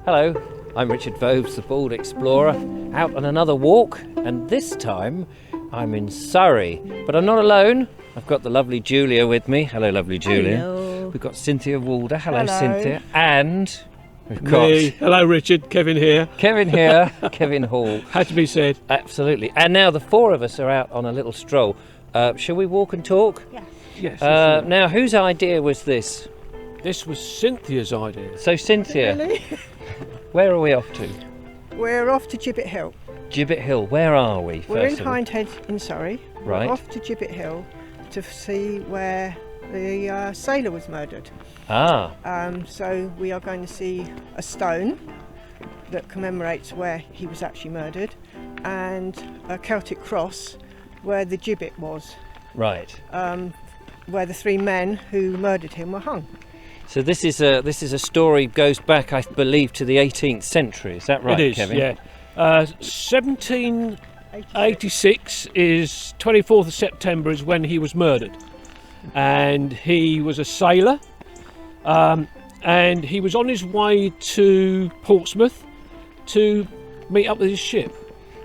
Hello, I'm Richard Vobes, the Bald Explorer, out on another walk, and this time I'm in Surrey. But I'm not alone. I've got the lovely Julia with me. Hello, lovely Julia. Hello. We've got Cynthia Walder. Hello, Hello. Cynthia. And we've got Me. Hello, Richard. Kevin here. Kevin here, Kevin Hall. Had to be said. Absolutely. And now the four of us are out on a little stroll. Shall we walk and talk? Yeah. Yes. Now, whose idea was this? This was Cynthia's idea. So, Cynthia, Really? where are we off to? We're off to Gibbet Hill. Gibbet Hill. Where are we? We're in first of all? Hindhead in Surrey. Right. We're off to Gibbet Hill to see where the sailor was murdered. Ah, So we are going to see a stone that commemorates where he was actually murdered, and a Celtic cross where the gibbet was, right. where the three men who murdered him were hung. So this is a story goes back, I believe, to the 18th century. Is that right, It is, Kevin? yeah. 1786 is 24th of September is when he was murdered. And he was a sailor. And he was on his way to Portsmouth to meet up with his ship.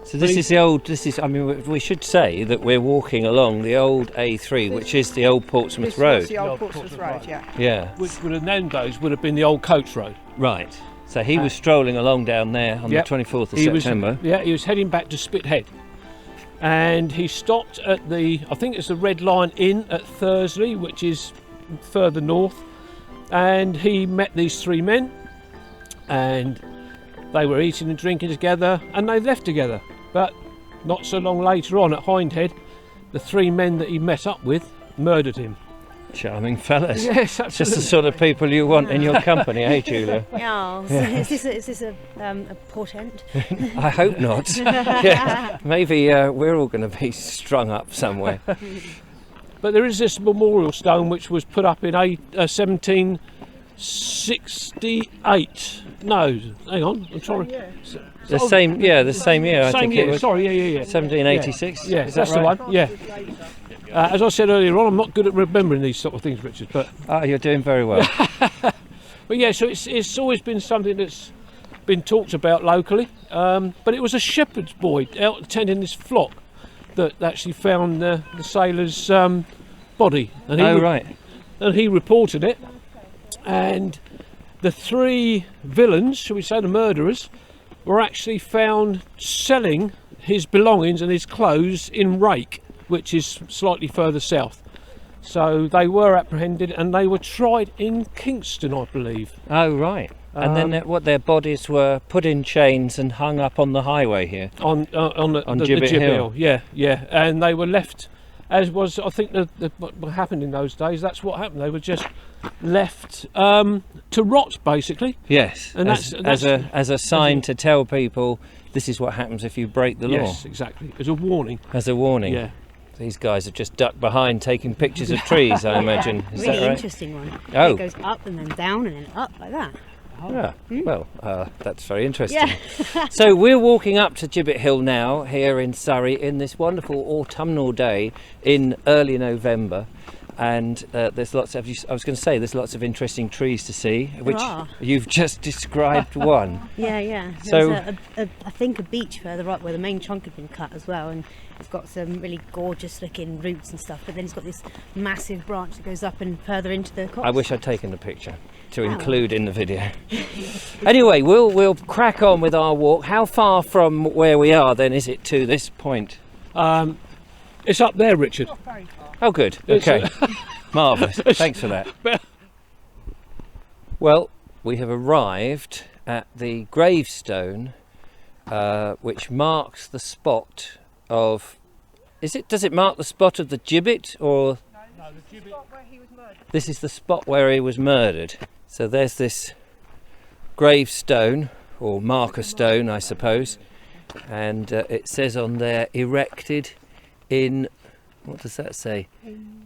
So this is the old. I mean, we should say that we're walking along the old A3, which is the old Portsmouth This Road. was the old Portsmouth Road, yeah. Yeah. Which would have then days would have been the old coach road. Right. So he was strolling along down there on Yep. the 24th of He September. he was heading back to Spithead. And he stopped at I think it's the Red Lion Inn at Thursley, which is further north. And he met these three men, and they were eating and drinking together, and they left together. But not so long later on at Hindhead, the three men that he met up with murdered him. Charming fellas. Yes, Just the absolutely. sort of people you want in your company, eh, Julia? Oh, so is this a portent? I hope not. Yeah. Maybe we're all going to be strung up somewhere. But there is this memorial stone which was put up in 1768. No, hang on, I'm trying to... The same year. I Same think year, it was sorry, yeah. 1786. Yeah, Is that that's right? the one, yeah. As I said earlier on, I'm not good at remembering these sort of things, Richard, but Ah, you're doing very well. yeah, so it's always been something that's been talked about locally, but it was a shepherd's boy out tending this flock that actually found the sailor's body. And Oh, right. And he reported it, and the three villains, shall we say the murderers, were actually found selling his belongings and his clothes in Rake, which is slightly further south. So they were apprehended and they were tried in Kingston, I believe. Oh, right. And then their bodies were put in chains and hung up on the highway here. On the Gibbet Hill. Yeah, and they were left, as was I think what happened in those days. That's what happened. They were just left to rot, basically. Yes, And as a sign to tell people this is what happens if you break the law. Yes, exactly. As a warning. As a warning. Yeah. These guys have just ducked behind taking pictures of trees, I imagine. Is Really that right? interesting one. Oh. It goes up and then down and then up like that. Yeah. Well, that's very interesting. Yeah. So we're walking up to Gibbet Hill now, here in Surrey, in this wonderful autumnal day in early November. And there's lots of interesting trees to see, which are. you've just described one. Yeah. So- There's I think a beach further up where the main trunk had been cut as well, and it's got some really gorgeous looking roots and stuff, but then it's got this massive branch that goes up and further into the copse. I wish I'd taken the picture to include in the video. Anyway, we'll crack on with our walk. How far from where we are then is it to this point? It's up there, Richard. Oh, good. Okay. Marvellous. Thanks for that. Well, we have arrived at the gravestone which marks the spot of... Does it mark the spot of the gibbet, or... No, the gibbet. This is the spot where he was murdered. So there's this gravestone, or marker stone, I suppose, and it says on there, erected in, what does that say?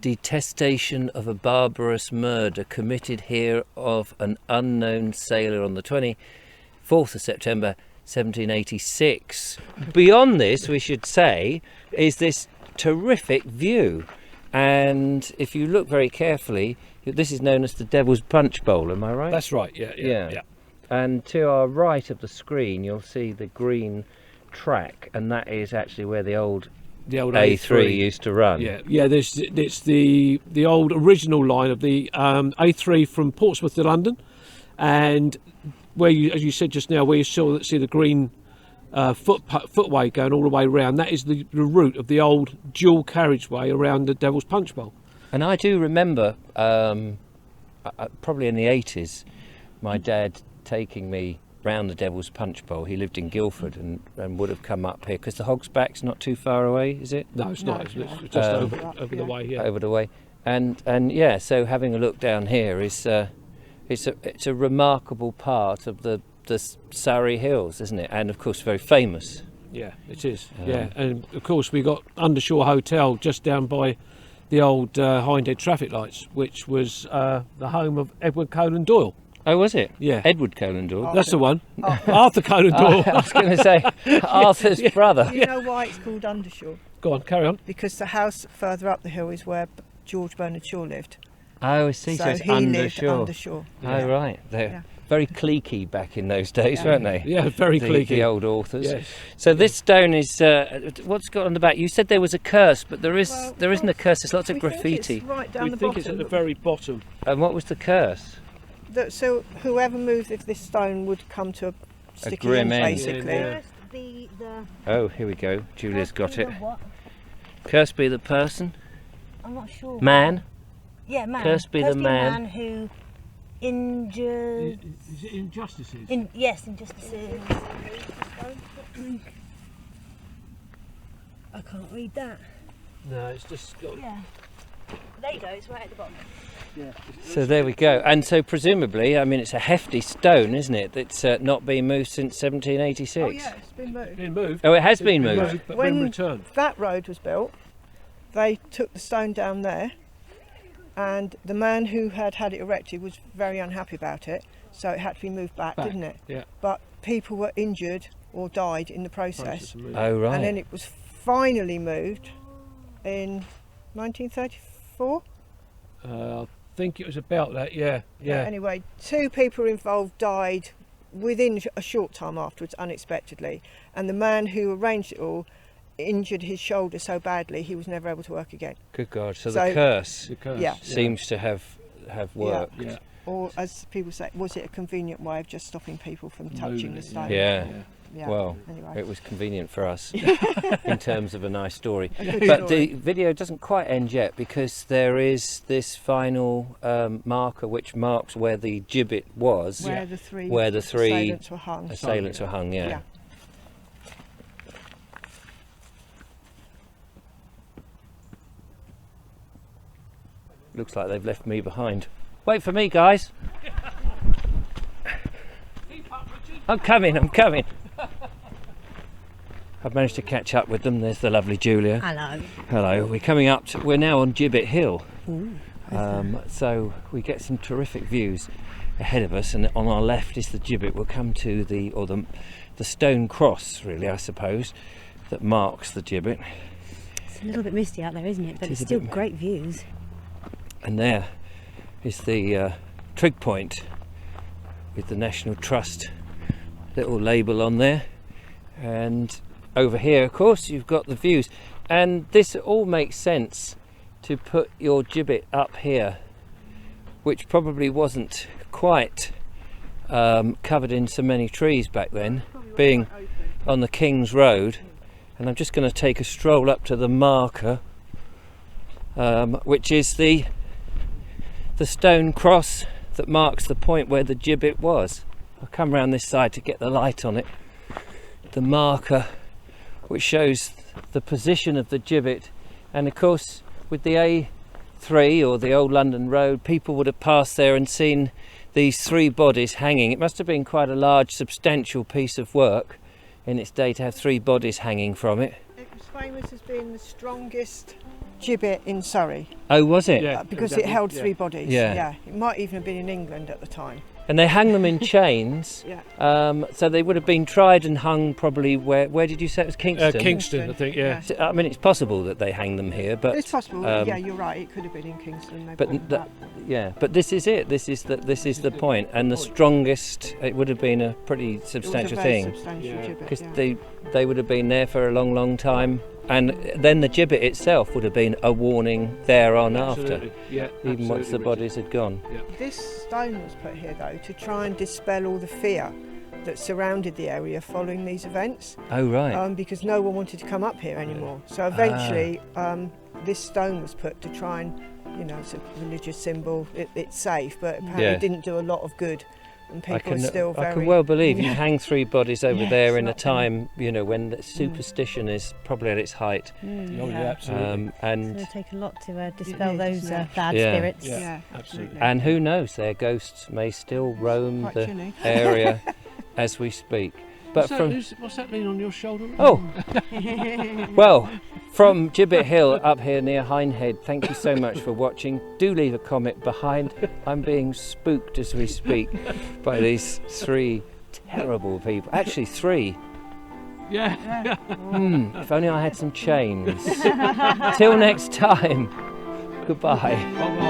Detestation of a barbarous murder committed here of an unknown sailor on the 24th of September 1786. Beyond this, we should say, is this terrific view. And if you look very carefully, this is known as the Devil's Punch Bowl, am I right? That's right, yeah. and to our right of the screen you'll see the green track, and that is actually where the old A3 used to run. Yeah. It's the old original line of the A3 from Portsmouth to London, and where you, as you said just now, where you see the green footway going all the way around. That is the route of the old dual carriageway around the Devil's Punch Bowl. And I do remember, probably in the 80s, my dad taking me round the Devil's Punch Bowl. He lived in Guildford and would have come up here because the Hog's Back's not too far away, is it? No, it's not. It's just over the way. Yeah. Over the way, and yeah. So having a look down here is it's a remarkable part of the Surrey Hills, isn't it? And of course, very famous. Yeah, it is. Yeah, and of course we got Undershore Hotel just down by the old Hindhead traffic lights, which was the home of Edward Conan Doyle. Oh, was it? Yeah. Edward Conan Doyle. That's the one. Arthur Conan Doyle. I was going to say Arthur's brother. You know why it's called Undershore? Go on, carry on. Because the house further up the hill is where George Bernard Shaw lived. Oh, I see. So it's he lived Undershore. Undershore. Oh, right. They're very cliquey back in those days, weren't they? Yeah, very cliquey. The old authors. Yes. So this stone is what's got on the back? You said there was a curse, but there isn't a curse. There's lots of graffiti. It's right down We the think bottom. it's at the very bottom. And what was the curse? So whoever moved this stone would come to a sticky grim end, end. basically. Yeah. The Oh, here we go. Julia's got it. What? Curse be the person, I'm not sure. man. Yeah, man. Curse be the man. Who injured. Is it injustices? Yes, injustices. I can't read that. No, it's just got. Yeah. There you go. It's right at the bottom. Yeah. So there we go. And so presumably, I mean, it's a hefty stone, isn't it? That's not been moved since 1786. Oh yeah, it's been moved. Been moved. Oh, it has been moved. But When when returned. that road was built, they took the stone down there, and the man who had it erected was very unhappy about it, so it had to be moved back. Didn't it? Yeah. But people were injured or died in the process, Oh, right. and then it was finally moved in 1934. I think it was about that. Yeah. Yeah. Anyway, 2 people involved died within a short time afterwards, unexpectedly, and the man who arranged it all injured his shoulder so badly he was never able to work again. Good God. So the curse The curse. Yeah. seems to have worked. Yeah. Or, as people say, was it a convenient way of just stopping people from touching Moving the it, stone? Yeah. Yeah. Well, Anyway. it was convenient for us in terms of a nice story. A good But story. the video doesn't quite end yet because there is this final marker which marks where the gibbet was. Where the three assailants were hung. Assailants were hung, yeah. Yeah. Looks like they've left me behind. Wait for me, guys. I'm coming. I've managed to catch up with them. There's the lovely Julia. Hello. Hello. We're now on Gibbet Hill. So we get some terrific views ahead of us, and on our left is the gibbet. We'll come to the stone cross, really, I suppose, that marks the gibbet. It's a little bit misty out there, isn't it? But It is it's a still bit great views. And there is the trig point with the National Trust little label on there. And over here, of course, you've got the views. And this all makes sense to put your gibbet up here, which probably wasn't quite covered in so many trees back then, being on the King's Road. And I'm just going to take a stroll up to the marker, which is the stone cross that marks the point where the gibbet was. I'll come round this side to get the light on it. The marker which shows the position of the gibbet, and of course with the A3 or the old London Road, people would have passed there and seen these 3 bodies hanging. It must have been quite a large, substantial piece of work in its day to have 3 bodies hanging from it. It was famous as being the strongest Gibbet in Surrey, Oh, was it? Yeah. because it held 3 bodies. Yeah. It might even have been in England at the time. And they hang them in chains. Yeah. So they would have been tried and hung probably where did you say it was? Kingston? Kingston, I think, yeah. So, I mean, it's possible that they hang them here, but It's possible. um, Yeah, you're right. It could have been in Kingston. They but brought th- that. yeah, but this is it. This is the point. And the strongest, it would have been a pretty It was a substantial very thing, substantial Yeah. gibbet, because yeah. they would have been there for a long, long time. And then the gibbet itself would have been a warning thereon after, Absolutely. Yeah, even once the absolutely, bodies had gone. This stone was put here though to try and dispel all the fear that surrounded the area following these events, Oh right. because no one wanted to come up here anymore. So eventually, this stone was put to try and, it's a religious symbol. It's safe, but apparently Yeah. it didn't do a lot of good, and people are still very. I can well believe you hang 3 bodies over Yeah, there it's in a not time, when the superstition is probably at its height. Oh, yeah, absolutely. It's And going to take a lot to dispel is, those isn't it? bad Yeah. spirits. Yeah. absolutely. and who knows, their ghosts may still roam Quite the chilly. area as we speak. But What's that lean on your shoulder? Oh, well, from Gibbet Hill up here near Hindhead, thank you so much for watching. Do leave a comment behind. I'm being spooked as we speak by these 3 terrible people. Actually, 3. Yeah. If only I had some chains. Till next time, goodbye. Bye-bye.